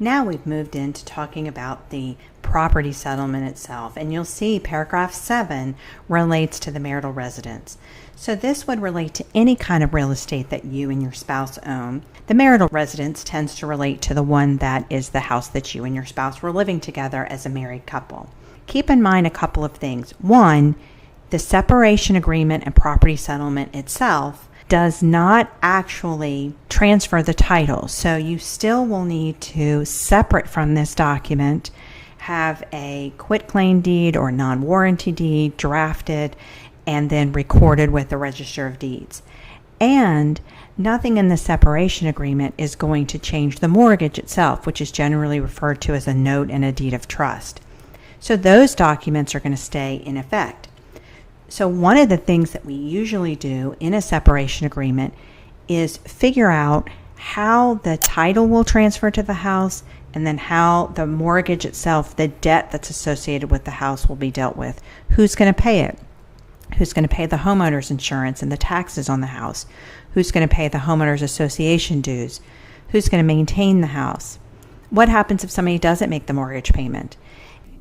Now we've moved into talking about the property settlement itself, and you'll see paragraph 7 relates to the marital residence. So this would relate to any kind of real estate that you and your spouse own. The marital residence tends to relate to the one that is the house that you and your spouse were living together as a married couple. Keep in mind a couple of things. One, the separation agreement and property settlement itself does not actually transfer the title. So you still will need to, separate from this document, have a quitclaim deed or non-warranty deed drafted and then recorded with the Register of Deeds. And nothing in the separation agreement is going to change the mortgage itself, which is generally referred to as a note and a deed of trust. So those documents are going to stay in effect. So one of the things that we usually do in a separation agreement is figure out how the title will transfer to the house and then how the mortgage itself, the debt that's associated with the house, will be dealt with. Who's going to pay it? Who's going to pay the homeowner's insurance and the taxes on the house? Who's going to pay the homeowner's association dues? Who's going to maintain the house? What happens if somebody doesn't make the mortgage payment?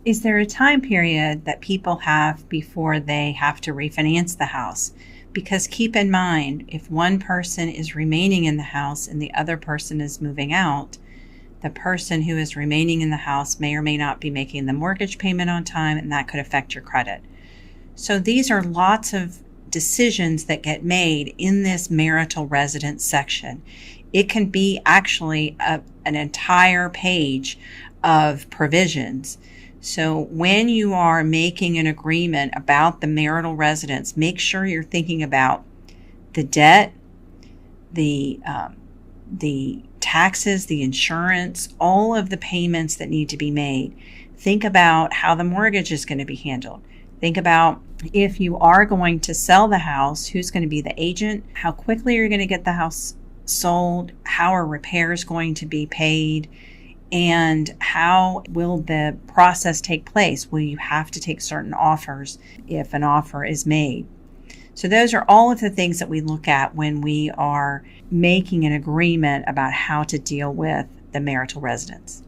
Is there a time period that people have before they have to refinance the house? Because keep in mind, if one person is remaining in the house and the other person is moving out, the person who is remaining in the house may or may not be making the mortgage payment on time, and that could affect your credit. So these are lots of decisions that get made in this marital residence section. It can be actually an entire page of provisions. So when you are making an agreement about the marital residence, make sure you're thinking about the debt, the taxes, the insurance, all of the payments that need to be made. Think about how the mortgage is going to be handled. Think about if you are going to sell the house, who's going to be the agent, how quickly you're going to get the house sold, how are repairs going to be paid, and how will the process take place? Will you have to take certain offers if an offer is made? So those are all of the things that we look at when we are making an agreement about how to deal with the marital residence.